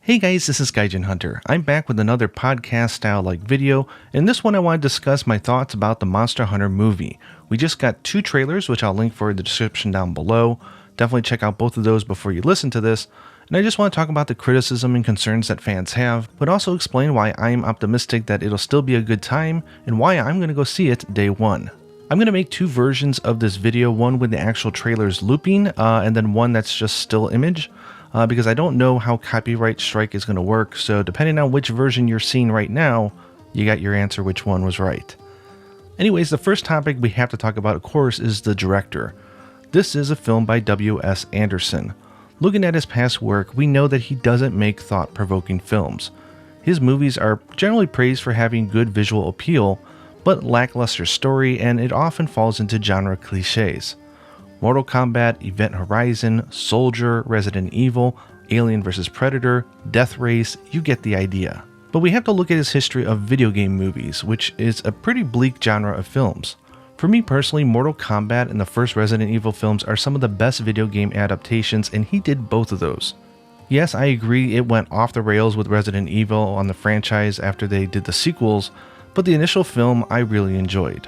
Hey guys, this is Gaijin Hunter. I'm back with another podcast style like video. In this one I want to discuss my thoughts about the Monster Hunter movie. We just got two trailers, which I'll link for in the description down below. Definitely check out both of those before you listen to this. And I just want to talk about the criticism and concerns that fans have, but also explain why I'm optimistic that it'll still be a good time and why I'm going to go see it day one. I'm going to make two versions of this video, one with the actual trailers looping, and then one that's just still image. Because I don't know how copyright strike is going to work, so depending on which version you're seeing right now, you got your answer which one was right. Anyways, the first topic we have to talk about, of course, is the director. This is a film by W.S. Anderson. Looking at his past work, we know that he doesn't make thought-provoking films. His movies are generally praised for having good visual appeal, but lackluster story, and it often falls into genre cliches. Mortal Kombat, Event Horizon, Soldier, Resident Evil, Alien vs. Predator, Death Race, you get the idea. But we have to look at his history of video game movies, which is a pretty bleak genre of films. For me personally, Mortal Kombat and the first Resident Evil films are some of the best video game adaptations, and he did both of those. Yes, I agree it went off the rails with Resident Evil on the franchise after they did the sequels, but the initial film I really enjoyed.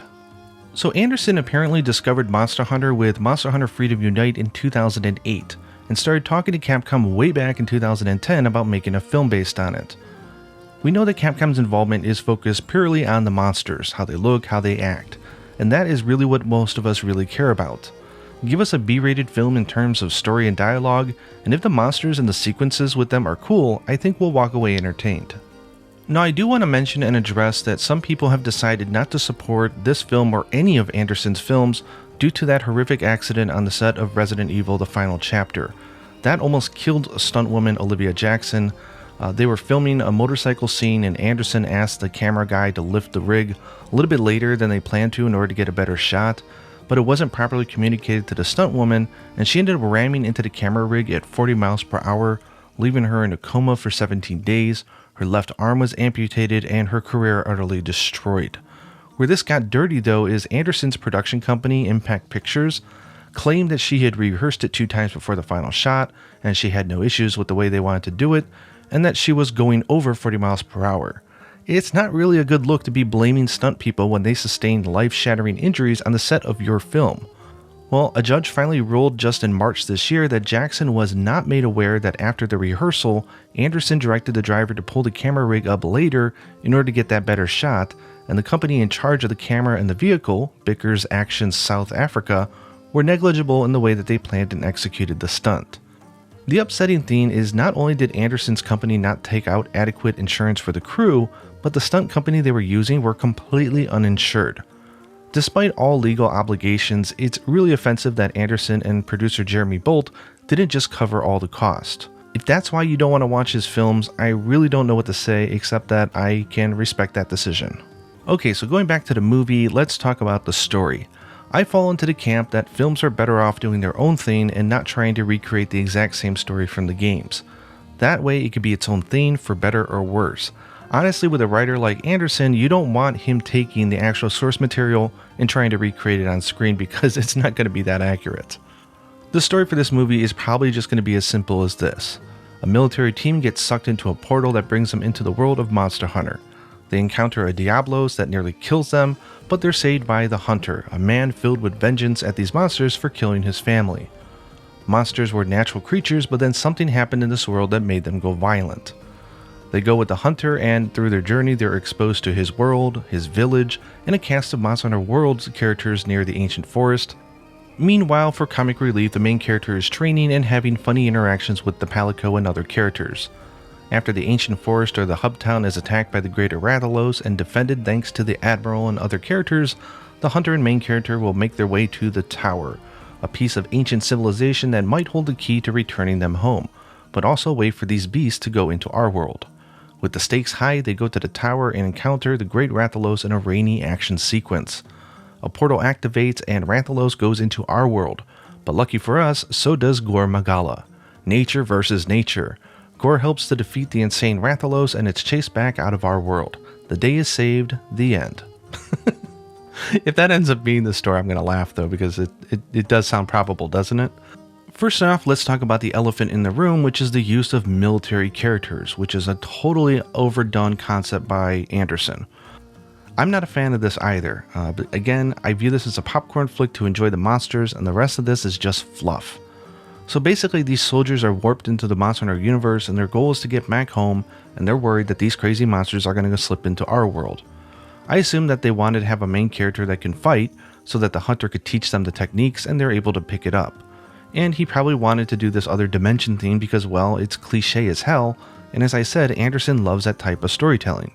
So Anderson apparently discovered Monster Hunter with Monster Hunter Freedom Unite in 2008 and started talking to Capcom way back in 2010 about making a film based on it. We know that Capcom's involvement is focused purely on the monsters, how they look, how they act, and that is really what most of us really care about. Give us a B-rated film in terms of story and dialogue, and if the monsters and the sequences with them are cool, I think we'll walk away entertained. Now, I do want to mention and address that some people have decided not to support this film or any of Anderson's films due to that horrific accident on the set of Resident Evil: The Final Chapter. That almost killed stuntwoman Olivia Jackson. They were filming a motorcycle scene and Anderson asked the camera guy to lift the rig a little bit later than they planned to in order to get a better shot, but it wasn't properly communicated to the stuntwoman and she ended up ramming into the camera rig at 40 miles per hour, leaving her in a coma for 17 days. Her left arm was amputated and her career utterly destroyed. Where this got dirty though is Anderson's production company, Impact Pictures, claimed that she had rehearsed it 2 times before the final shot and she had no issues with the way they wanted to do it, and that she was going over 40 miles per hour. It's not really a good look to be blaming stunt people when they sustained life-shattering injuries on the set of your film. Well, a judge finally ruled just in March this year that Jackson was not made aware that after the rehearsal, Anderson directed the driver to pull the camera rig up later in order to get that better shot, and the company in charge of the camera and the vehicle, Bickers Actions South Africa, were negligible in the way that they planned and executed the stunt. The upsetting thing is not only did Anderson's company not take out adequate insurance for the crew, but the stunt company they were using were completely uninsured. Despite all legal obligations, it's really offensive that Anderson and producer Jeremy Bolt didn't just cover all the cost. If that's why you don't want to watch his films, I really don't know what to say except that I can respect that decision. Okay, so going back to the movie, let's talk about the story. I fall into the camp that films are better off doing their own thing and not trying to recreate the exact same story from the games. That way it could be its own thing for better or worse. Honestly, with a writer like Anderson, you don't want him taking the actual source material and trying to recreate it on screen because it's not going to be that accurate. The story for this movie is probably just going to be as simple as this. A military team gets sucked into a portal that brings them into the world of Monster Hunter. They encounter a Diablos that nearly kills them, but they're saved by the Hunter, a man filled with vengeance at these monsters for killing his family. Monsters were natural creatures, but then something happened in this world that made them go violent. They go with the Hunter, and through their journey they're exposed to his world, his village, and a cast of Monster Hunter World's characters near the ancient forest. Meanwhile, for comic relief, the main character is training and having funny interactions with the Palico and other characters. After the ancient forest or the hub town is attacked by the greater Rathalos and defended thanks to the Admiral and other characters, the Hunter and main character will make their way to the Tower, a piece of ancient civilization that might hold the key to returning them home, but also wait for these beasts to go into our world. With the stakes high, they go to the tower and encounter the Great Rathalos in a rainy action sequence. A portal activates and Rathalos goes into our world, but lucky for us, so does Gore Magala. Nature versus nature. Gore helps to defeat the insane Rathalos and it's chased back out of our world. The day is saved, the end. If that ends up being the story, I'm going to laugh though, because it does sound probable, doesn't it? First off, let's talk about the elephant in the room, which is the use of military characters, which is a totally overdone concept by Anderson. I'm not a fan of this either, but again, I view this as a popcorn flick to enjoy the monsters, and the rest of this is just fluff. So basically, these soldiers are warped into the Monster Hunter universe, and their goal is to get back home, and they're worried that these crazy monsters are going to slip into our world. I assume that they wanted to have a main character that can fight, so that the hunter could teach them the techniques and they're able to pick it up. And he probably wanted to do this other dimension theme because, well, it's cliche as hell, and as I said, Anderson loves that type of storytelling.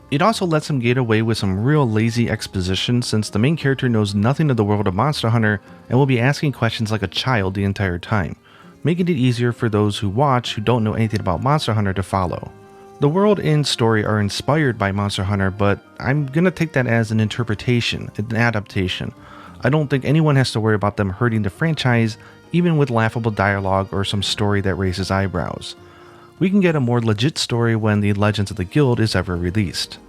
It also lets him get away with some real lazy exposition since the main character knows nothing of the world of Monster Hunter and will be asking questions like a child the entire time, making it easier for those who watch who don't know anything about Monster Hunter to follow. The world and story are inspired by Monster Hunter, but I'm gonna take that as an interpretation, an adaptation. I don't think anyone has to worry about them hurting the franchise, even with laughable dialogue or some story that raises eyebrows. We can get a more legit story when the Legends of the Guild is ever released.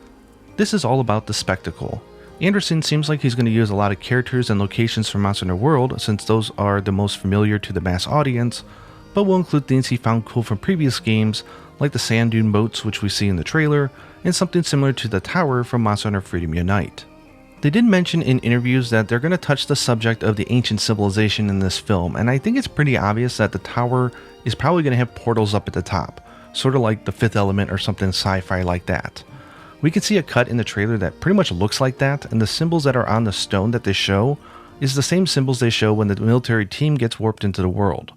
This is all about the spectacle. Anderson seems like he's going to use a lot of characters and locations from Monster Hunter World since those are the most familiar to the mass audience, but will include things he found cool from previous games like the sand dune boats which we see in the trailer, and something similar to the tower from Monster Hunter Freedom Unite. They did mention in interviews that they're going to touch the subject of the ancient civilization in this film, and I think it's pretty obvious that the tower is probably going to have portals up at the top, sort of like the Fifth Element or something sci-fi like that. We can see a cut in the trailer that pretty much looks like that, and the symbols that are on the stone that they show is the same symbols they show when the military team gets warped into the world.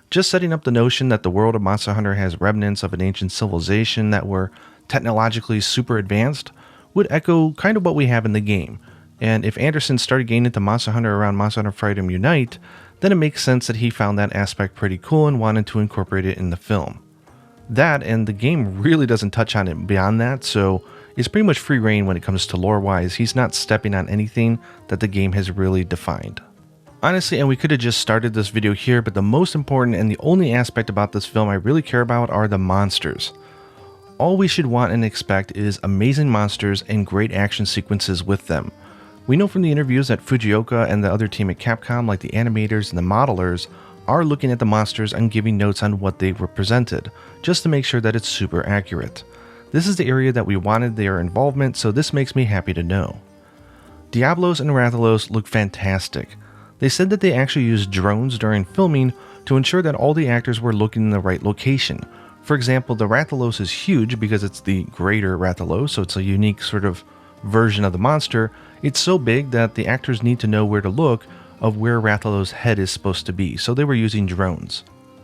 Just setting up the notion that the world of Monster Hunter has remnants of an ancient civilization that were technologically super advanced would echo kind of what we have in the game, and if Anderson started getting into Monster Hunter around Monster Hunter Freedom Unite, then it makes sense that he found that aspect pretty cool and wanted to incorporate it in the film. That, and the game really doesn't touch on it beyond that, so it's pretty much free reign when it comes to lore-wise. He's not stepping on anything that the game has really defined. Honestly, and we could have just started this video here, but the most important and the only aspect about this film I really care about are the monsters. All we should want and expect is amazing monsters and great action sequences with them. We know from the interviews that Fujioka and the other team at Capcom, like the animators and the modelers, are looking at the monsters and giving notes on what they represented, just to make sure that it's super accurate. This is the area that we wanted their involvement, so this makes me happy to know. Diablos and Rathalos look fantastic. They said that they actually used drones during filming to ensure that all the actors were looking in the right location. For example, the Rathalos is huge because it's the greater Rathalos, so it's a unique sort of version of the monster. It's so big that the actors need to know where to look of where Rathalos' head is supposed to be, so they were using drones.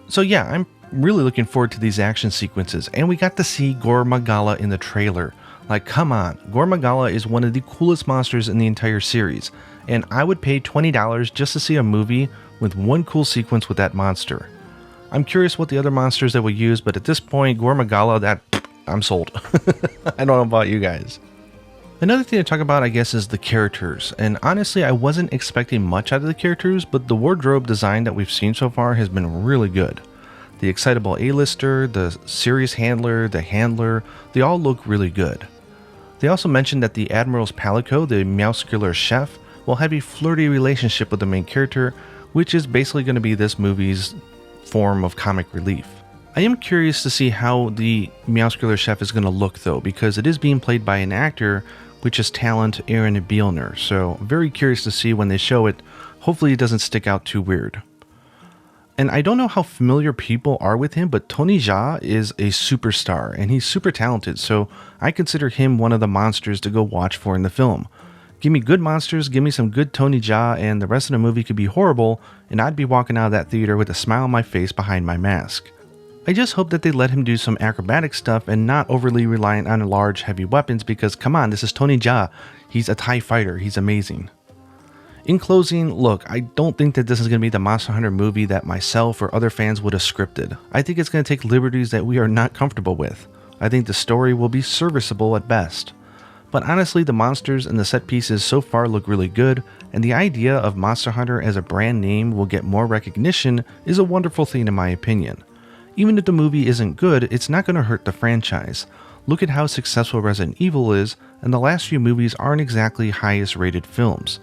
So yeah, I'm really looking forward to these action sequences, and we got to see Gore Magala in the trailer. Like, come on, Gore Magala is one of the coolest monsters in the entire series, and I would pay $20 just to see a movie with one cool sequence with that monster. I'm curious what the other monsters that we use, but at this point, Gore Magala, I'm sold. I don't know about you guys. Another thing to talk about, I guess, is the characters, and honestly, I wasn't expecting much out of the characters, but the wardrobe design that we've seen so far has been really good. The excitable A-lister, the serious handler, the handler, they all look really good. They also mentioned that the Admiral's Palico, the muscular chef, will have a flirty relationship with the main character, which is basically going to be this movie's form of comic relief. I am curious to see how the muscular chef is going to look though, because it is being played by an actor, which is talent Aaron Bielner, so very curious to see when they show it. Hopefully it doesn't stick out too weird. And I don't know how familiar people are with him, but Tony Jaa is a superstar, and he's super talented, so I consider him one of the monsters to go watch for in the film. Give me good monsters, give me some good Tony Jaa, and the rest of the movie could be horrible, and I'd be walking out of that theater with a smile on my face behind my mask. I just hope that they let him do some acrobatic stuff and not overly reliant on large, heavy weapons, because come on, this is Tony Jaa. He's a TIE fighter, he's amazing. In closing, look, I don't think that this is going to be the Monster Hunter movie that myself or other fans would have scripted. I think it's going to take liberties that we are not comfortable with. I think the story will be serviceable at best. But honestly, the monsters and the set pieces so far look really good, and the idea of Monster Hunter as a brand name will get more recognition is a wonderful thing in my opinion. Even if the movie isn't good, it's not going to hurt the franchise. Look at how successful Resident Evil is, and the last few movies aren't exactly highest rated films.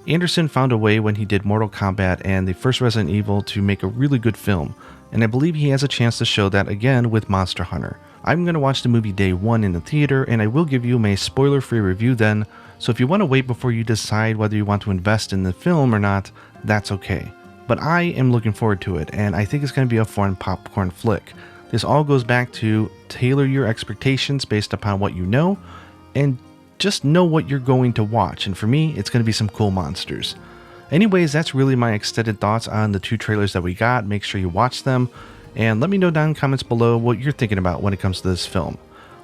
Anderson found a way when he did Mortal Kombat and the first Resident Evil to make a really good film, and I believe he has a chance to show that again with Monster Hunter. I'm going to watch the movie day one in the theater, and I will give you my spoiler-free review then, so if you want to wait before you decide whether you want to invest in the film or not, that's okay. But I am looking forward to it, and I think it's going to be a fun popcorn flick. This all goes back to tailor your expectations based upon what you know, and just know what you're going to watch, and for me, it's going to be some cool monsters. Anyways, that's really my extended thoughts on the 2 trailers that we got. Make sure you watch them, and let me know down in the comments below what you're thinking about when it comes to this film.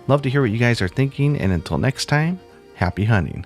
Love to hear what you guys are thinking, and until next time, happy hunting.